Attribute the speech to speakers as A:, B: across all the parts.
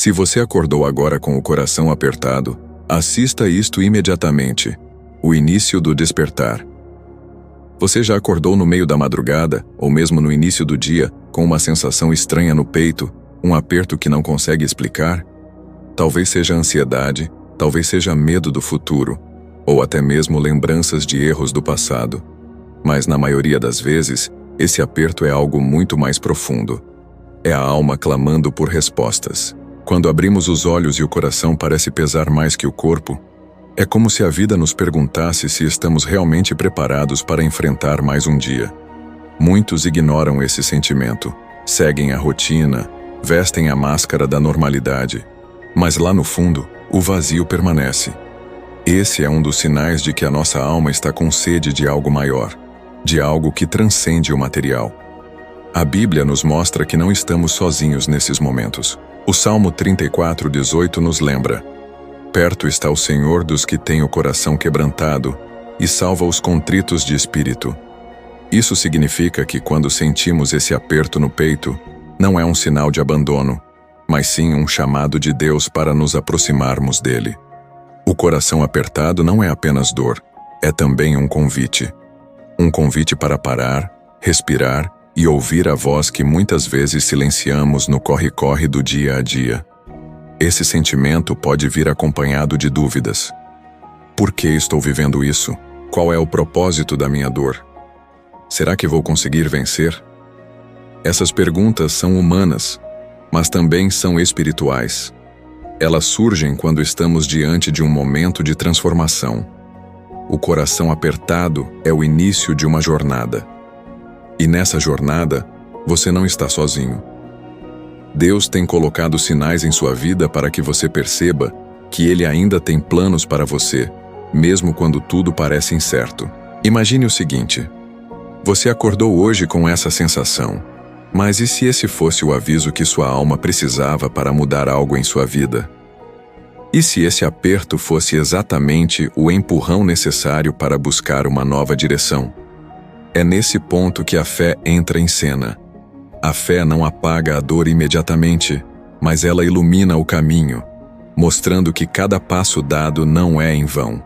A: Se você acordou agora com o coração apertado, assista isto imediatamente. O início do despertar. Você já acordou no meio da madrugada, ou mesmo no início do dia, com uma sensação estranha no peito, um aperto que não consegue explicar? Talvez seja ansiedade, talvez seja medo do futuro, ou até mesmo lembranças de erros do passado. Mas na maioria das vezes, esse aperto é algo muito mais profundo. É a alma clamando por respostas. Quando abrimos os olhos e o coração parece pesar mais que o corpo, é como se a vida nos perguntasse se estamos realmente preparados para enfrentar mais um dia. Muitos ignoram esse sentimento, seguem a rotina, vestem a máscara da normalidade, mas lá no fundo, o vazio permanece. Esse é um dos sinais de que a nossa alma está com sede de algo maior, de algo que transcende o material. A Bíblia nos mostra que não estamos sozinhos nesses momentos. O Salmo 34:18 nos lembra: perto está o Senhor dos que têm o coração quebrantado e salva os contritos de espírito. Isso significa que quando sentimos esse aperto no peito, não é um sinal de abandono, mas sim um chamado de Deus para nos aproximarmos dele. O coração apertado não é apenas dor, é também um convite. Um convite para parar, respirar e ouvir a voz que muitas vezes silenciamos no corre-corre do dia a dia. Esse sentimento pode vir acompanhado de dúvidas. Por que estou vivendo isso? Qual é o propósito da minha dor? Será que vou conseguir vencer? Essas perguntas são humanas, mas também são espirituais. Elas surgem quando estamos diante de um momento de transformação. O coração apertado é o início de uma jornada. E nessa jornada, você não está sozinho. Deus tem colocado sinais em sua vida para que você perceba que Ele ainda tem planos para você, mesmo quando tudo parece incerto. Imagine o seguinte: você acordou hoje com essa sensação, mas e se esse fosse o aviso que sua alma precisava para mudar algo em sua vida? E se esse aperto fosse exatamente o empurrão necessário para buscar uma nova direção? É nesse ponto que a fé entra em cena. A fé não apaga a dor imediatamente, mas ela ilumina o caminho, mostrando que cada passo dado não é em vão.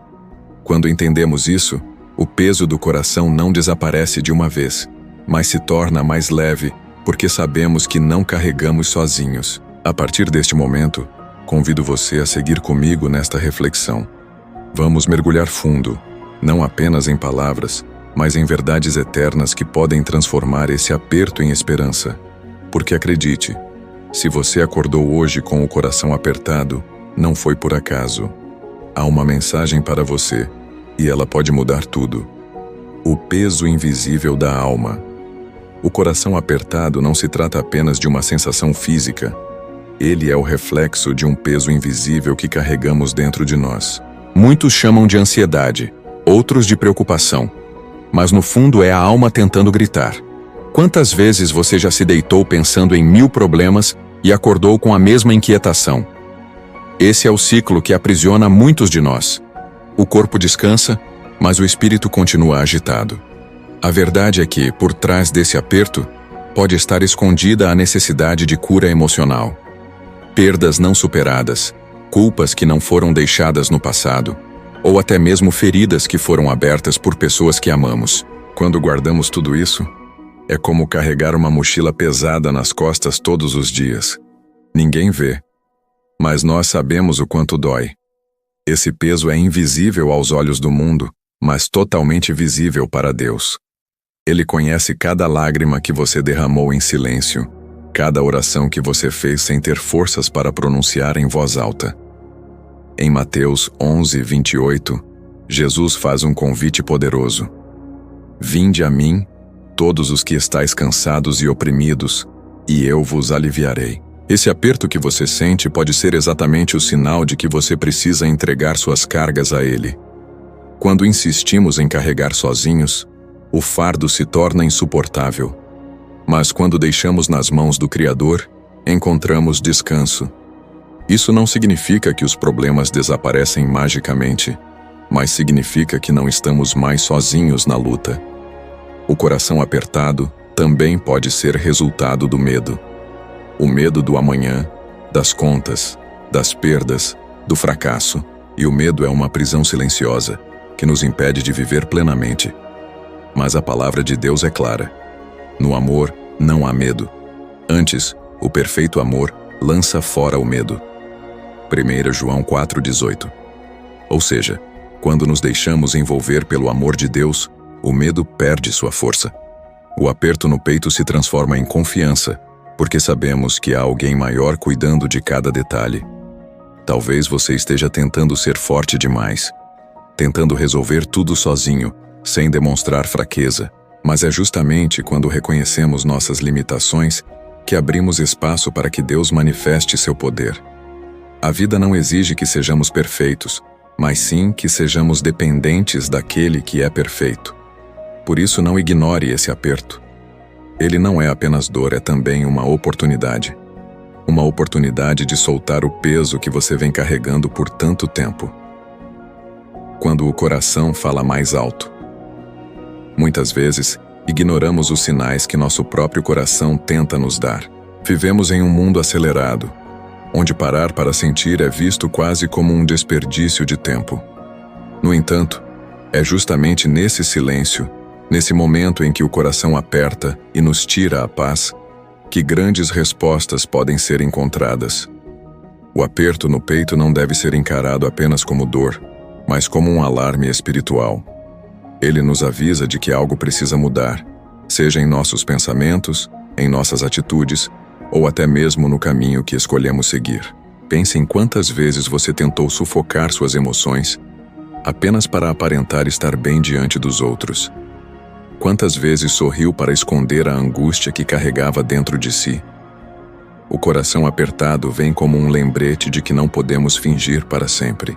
A: Quando entendemos isso, o peso do coração não desaparece de uma vez, mas se torna mais leve, porque sabemos que não carregamos sozinhos. A partir deste momento, convido você a seguir comigo nesta reflexão. Vamos mergulhar fundo, não apenas em palavras, mas em verdades eternas que podem transformar esse aperto em esperança. Porque acredite, se você acordou hoje com o coração apertado, não foi por acaso. Há uma mensagem para você, e ela pode mudar tudo. O peso invisível da alma. O coração apertado não se trata apenas de uma sensação física. Ele é o reflexo de um peso invisível que carregamos dentro de nós. Muitos chamam de ansiedade, outros de preocupação. Mas no fundo é a alma tentando gritar. Quantas vezes você já se deitou pensando em 1000 problemas e acordou com a mesma inquietação? Esse é o ciclo que aprisiona muitos de nós. O corpo descansa, mas o espírito continua agitado. A verdade é que, por trás desse aperto, pode estar escondida a necessidade de cura emocional. Perdas não superadas, culpas que não foram deixadas no passado, ou até mesmo feridas que foram abertas por pessoas que amamos. Quando guardamos tudo isso, é como carregar uma mochila pesada nas costas todos os dias. Ninguém vê, mas nós sabemos o quanto dói. Esse peso é invisível aos olhos do mundo, mas totalmente visível para Deus. Ele conhece cada lágrima que você derramou em silêncio, cada oração que você fez sem ter forças para pronunciar em voz alta. Em Mateus 11:28, Jesus faz um convite poderoso. Vinde a mim, todos os que estáis cansados e oprimidos, e eu vos aliviarei. Esse aperto que você sente pode ser exatamente o sinal de que você precisa entregar suas cargas a Ele. Quando insistimos em carregar sozinhos, o fardo se torna insuportável. Mas quando deixamos nas mãos do Criador, encontramos descanso. Isso não significa que os problemas desaparecem magicamente, mas significa que não estamos mais sozinhos na luta. O coração apertado também pode ser resultado do medo. O medo do amanhã, das contas, das perdas, do fracasso, e o medo é uma prisão silenciosa que nos impede de viver plenamente. Mas a palavra de Deus é clara. No amor não há medo. Antes, o perfeito amor lança fora o medo. 1 João 4,18. Ou seja, quando nos deixamos envolver pelo amor de Deus, o medo perde sua força. O aperto no peito se transforma em confiança, porque sabemos que há alguém maior cuidando de cada detalhe. Talvez você esteja tentando ser forte demais, tentando resolver tudo sozinho, sem demonstrar fraqueza, mas é justamente quando reconhecemos nossas limitações que abrimos espaço para que Deus manifeste seu poder. A vida não exige que sejamos perfeitos, mas sim que sejamos dependentes daquele que é perfeito. Por isso, não ignore esse aperto. Ele não é apenas dor, é também uma oportunidade. Uma oportunidade de soltar o peso que você vem carregando por tanto tempo. Quando o coração fala mais alto. Muitas vezes, ignoramos os sinais que nosso próprio coração tenta nos dar. Vivemos em um mundo acelerado, onde parar para sentir é visto quase como um desperdício de tempo. No entanto, é justamente nesse silêncio, nesse momento em que o coração aperta e nos tira a paz, que grandes respostas podem ser encontradas. O aperto no peito não deve ser encarado apenas como dor, mas como um alarme espiritual. Ele nos avisa de que algo precisa mudar, seja em nossos pensamentos, em nossas atitudes, ou até mesmo no caminho que escolhemos seguir. Pense em quantas vezes você tentou sufocar suas emoções, apenas para aparentar estar bem diante dos outros. Quantas vezes sorriu para esconder a angústia que carregava dentro de si. O coração apertado vem como um lembrete de que não podemos fingir para sempre.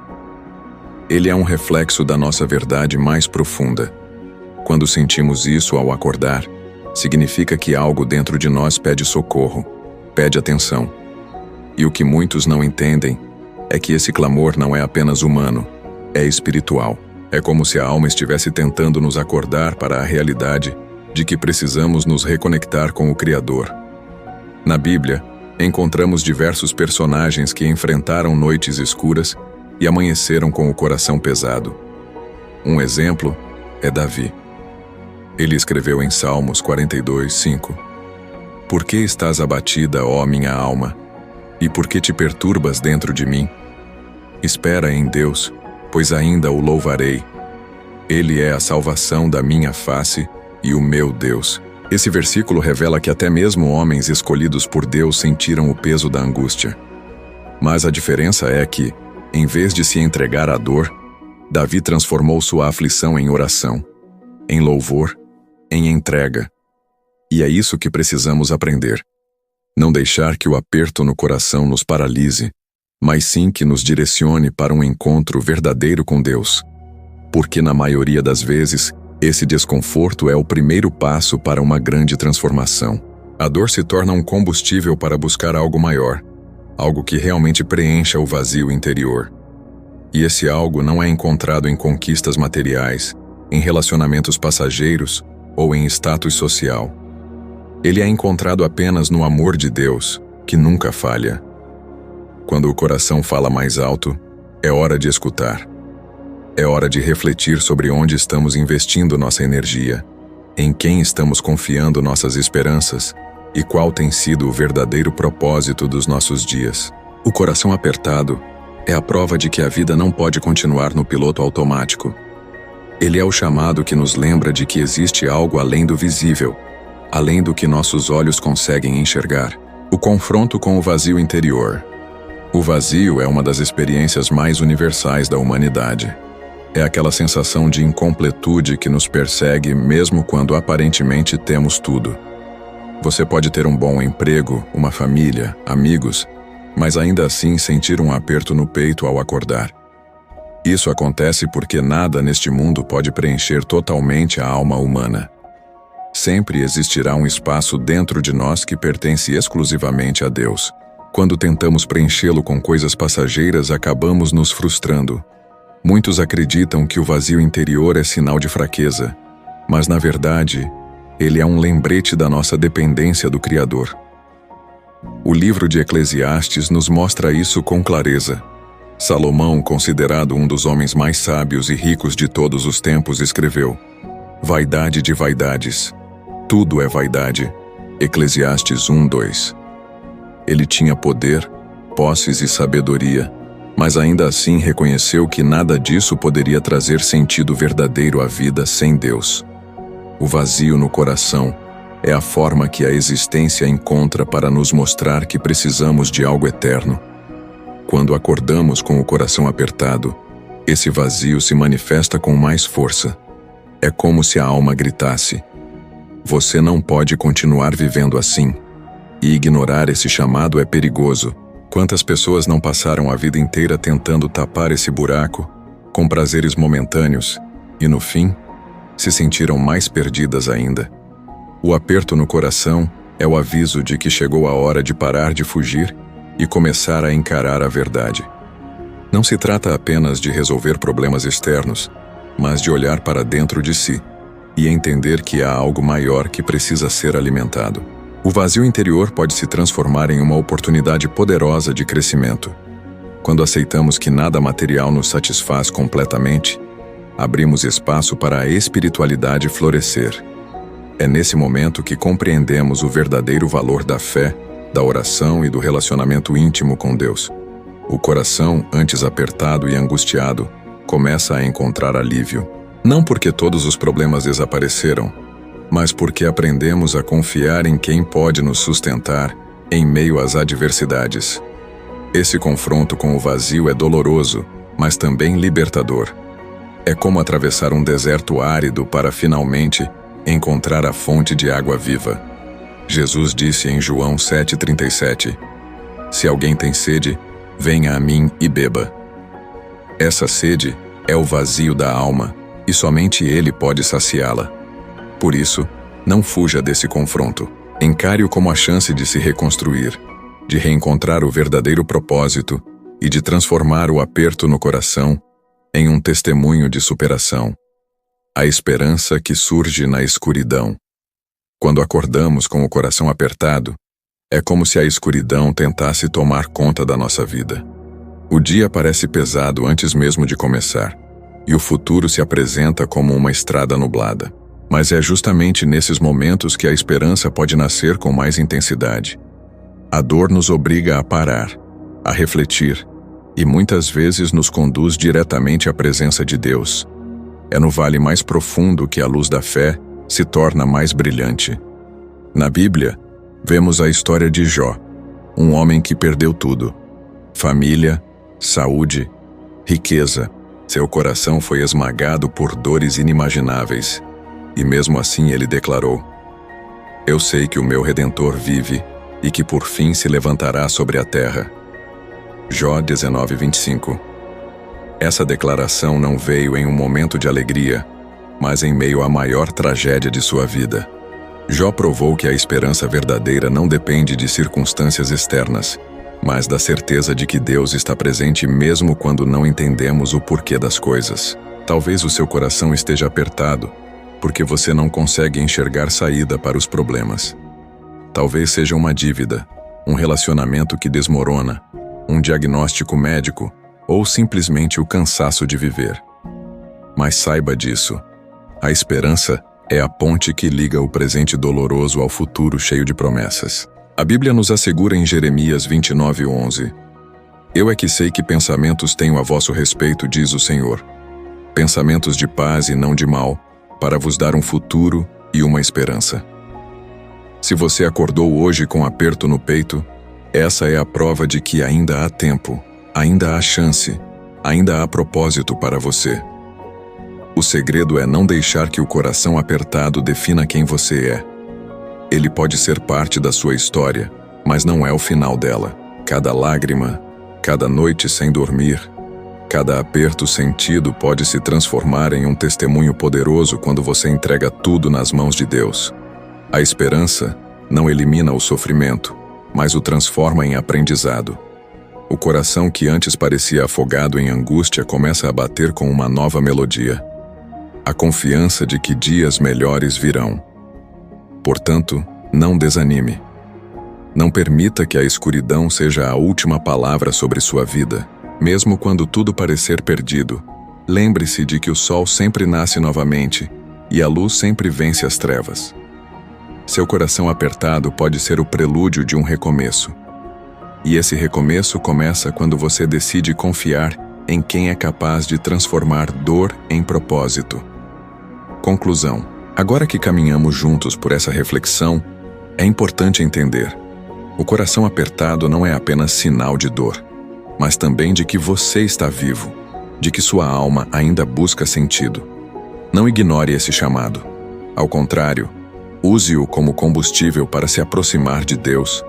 A: Ele é um reflexo da nossa verdade mais profunda. Quando sentimos isso ao acordar, significa que algo dentro de nós pede socorro, pede atenção. E o que muitos não entendem é que esse clamor não é apenas humano, é espiritual. É como se a alma estivesse tentando nos acordar para a realidade de que precisamos nos reconectar com o Criador. Na Bíblia, encontramos diversos personagens que enfrentaram noites escuras e amanheceram com o coração pesado. Um exemplo é Davi. Ele escreveu em Salmos 42:5: Por que estás abatida, ó minha alma? E por que te perturbas dentro de mim? Espera em Deus, pois ainda o louvarei. Ele é a salvação da minha face e o meu Deus. Esse versículo revela que até mesmo homens escolhidos por Deus sentiram o peso da angústia. Mas a diferença é que, em vez de se entregar à dor, Davi transformou sua aflição em oração, em louvor, em entrega. E é isso que precisamos aprender. Não deixar que o aperto no coração nos paralise, mas sim que nos direcione para um encontro verdadeiro com Deus. Porque na maioria das vezes, esse desconforto é o primeiro passo para uma grande transformação. A dor se torna um combustível para buscar algo maior, algo que realmente preencha o vazio interior. E esse algo não é encontrado em conquistas materiais, em relacionamentos passageiros ou em status social. Ele é encontrado apenas no amor de Deus, que nunca falha. Quando o coração fala mais alto, é hora de escutar. É hora de refletir sobre onde estamos investindo nossa energia, em quem estamos confiando nossas esperanças e qual tem sido o verdadeiro propósito dos nossos dias. O coração apertado é a prova de que a vida não pode continuar no piloto automático. Ele é o chamado que nos lembra de que existe algo além do visível, além do que nossos olhos conseguem enxergar. O confronto com o vazio interior. O vazio é uma das experiências mais universais da humanidade. É aquela sensação de incompletude que nos persegue mesmo quando aparentemente temos tudo. Você pode ter um bom emprego, uma família, amigos, mas ainda assim sentir um aperto no peito ao acordar. Isso acontece porque nada neste mundo pode preencher totalmente a alma humana. Sempre existirá um espaço dentro de nós que pertence exclusivamente a Deus. Quando tentamos preenchê-lo com coisas passageiras, acabamos nos frustrando. Muitos acreditam que o vazio interior é sinal de fraqueza, mas na verdade, ele é um lembrete da nossa dependência do Criador. O livro de Eclesiastes nos mostra isso com clareza. Salomão, considerado um dos homens mais sábios e ricos de todos os tempos, escreveu: Vaidade de vaidades. Tudo é vaidade. Eclesiastes 1:2. Ele tinha poder, posses e sabedoria, mas ainda assim reconheceu que nada disso poderia trazer sentido verdadeiro à vida sem Deus. O vazio no coração é a forma que a existência encontra para nos mostrar que precisamos de algo eterno. Quando acordamos com o coração apertado, esse vazio se manifesta com mais força. É como se a alma gritasse: você não pode continuar vivendo assim. E ignorar esse chamado é perigoso. Quantas pessoas não passaram a vida inteira tentando tapar esse buraco, com prazeres momentâneos, e no fim, se sentiram mais perdidas ainda. O aperto no coração é o aviso de que chegou a hora de parar de fugir e começar a encarar a verdade. Não se trata apenas de resolver problemas externos, mas de olhar para dentro de si e entender que há algo maior que precisa ser alimentado. O vazio interior pode se transformar em uma oportunidade poderosa de crescimento. Quando aceitamos que nada material nos satisfaz completamente, abrimos espaço para a espiritualidade florescer. É nesse momento que compreendemos o verdadeiro valor da fé, da oração e do relacionamento íntimo com Deus. O coração, antes apertado e angustiado, começa a encontrar alívio. Não porque todos os problemas desapareceram, mas porque aprendemos a confiar em quem pode nos sustentar em meio às adversidades. Esse confronto com o vazio é doloroso, mas também libertador. É como atravessar um deserto árido para finalmente encontrar a fonte de água viva. Jesus disse em João 7,37: Se alguém tem sede, venha a mim e beba. Essa sede é o vazio da alma, e somente Ele pode saciá-la. Por isso, não fuja desse confronto. Encare-o como a chance de se reconstruir, de reencontrar o verdadeiro propósito e de transformar o aperto no coração em um testemunho de superação. A esperança que surge na escuridão. Quando acordamos com o coração apertado, é como se a escuridão tentasse tomar conta da nossa vida. O dia parece pesado antes mesmo de começar, e o futuro se apresenta como uma estrada nublada. Mas é justamente nesses momentos que a esperança pode nascer com mais intensidade. A dor nos obriga a parar, a refletir, e muitas vezes nos conduz diretamente à presença de Deus. É no vale mais profundo que a luz da fé se torna mais brilhante. Na Bíblia, vemos a história de Jó, um homem que perdeu tudo: família, saúde, riqueza. Seu coração foi esmagado por dores inimagináveis. E mesmo assim ele declarou: Eu sei que o meu Redentor vive e que por fim se levantará sobre a terra. Jó 19:25. Essa declaração não veio em um momento de alegria, mas em meio à maior tragédia de sua vida. Jó provou que a esperança verdadeira não depende de circunstâncias externas, mas da certeza de que Deus está presente mesmo quando não entendemos o porquê das coisas. Talvez o seu coração esteja apertado, porque você não consegue enxergar saída para os problemas. Talvez seja uma dívida, um relacionamento que desmorona, um diagnóstico médico ou simplesmente o cansaço de viver. Mas saiba disso: a esperança é a ponte que liga o presente doloroso ao futuro cheio de promessas. A Bíblia nos assegura em Jeremias 29:11: Eu é que sei que pensamentos tenho a vosso respeito, diz o Senhor, pensamentos de paz e não de mal, para vos dar um futuro e uma esperança. Se você acordou hoje com aperto no peito, essa é a prova de que ainda há tempo, ainda há chance, ainda há propósito para você. O segredo é não deixar que o coração apertado defina quem você é. Ele pode ser parte da sua história, mas não é o final dela. Cada lágrima, cada noite sem dormir, cada aperto sentido pode se transformar em um testemunho poderoso quando você entrega tudo nas mãos de Deus. A esperança não elimina o sofrimento, mas o transforma em aprendizado. O coração que antes parecia afogado em angústia começa a bater com uma nova melodia. A confiança de que dias melhores virão. Portanto, não desanime. Não permita que a escuridão seja a última palavra sobre sua vida. Mesmo quando tudo parecer perdido, lembre-se de que o sol sempre nasce novamente e a luz sempre vence as trevas. Seu coração apertado pode ser o prelúdio de um recomeço. E esse recomeço começa quando você decide confiar em quem é capaz de transformar dor em propósito. Conclusão. Agora que caminhamos juntos por essa reflexão, é importante entender: o coração apertado não é apenas sinal de dor, mas também de que você está vivo, de que sua alma ainda busca sentido. Não ignore esse chamado. Ao contrário, use-o como combustível para se aproximar de Deus,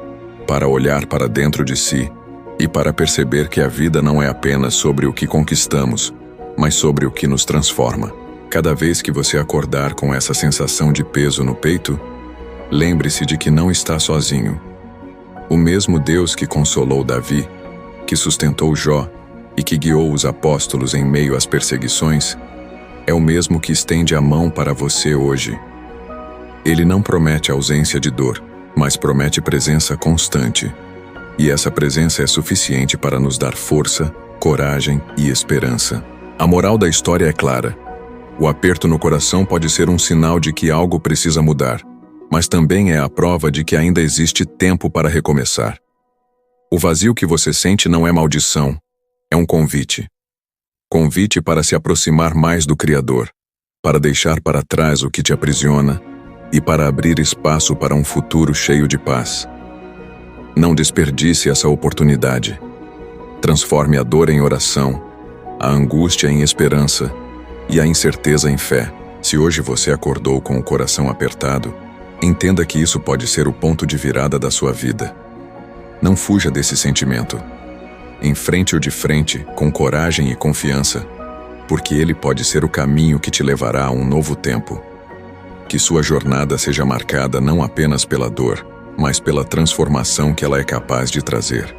A: para olhar para dentro de si e para perceber que a vida não é apenas sobre o que conquistamos, mas sobre o que nos transforma. Cada vez que você acordar com essa sensação de peso no peito, lembre-se de que não está sozinho. O mesmo Deus que consolou Davi, que sustentou Jó e que guiou os apóstolos em meio às perseguições, é o mesmo que estende a mão para você hoje. Ele não promete ausência de dor, mas promete presença constante. E essa presença é suficiente para nos dar força, coragem e esperança. A moral da história é clara. O aperto no coração pode ser um sinal de que algo precisa mudar, mas também é a prova de que ainda existe tempo para recomeçar. O vazio que você sente não é maldição, é um convite. Convite para se aproximar mais do Criador, para deixar para trás o que te aprisiona e para abrir espaço para um futuro cheio de paz. Não desperdice essa oportunidade. Transforme a dor em oração, a angústia em esperança e a incerteza em fé. Se hoje você acordou com o coração apertado, entenda que isso pode ser o ponto de virada da sua vida. Não fuja desse sentimento. Enfrente-o de frente, com coragem e confiança, porque ele pode ser o caminho que te levará a um novo tempo. Que sua jornada seja marcada não apenas pela dor, mas pela transformação que ela é capaz de trazer.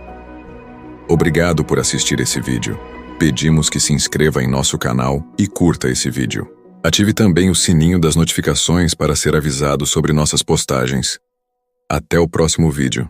A: Obrigado por assistir esse vídeo. Pedimos que se inscreva em nosso canal e curta esse vídeo. Ative também o sininho das notificações para ser avisado sobre nossas postagens. Até o próximo vídeo.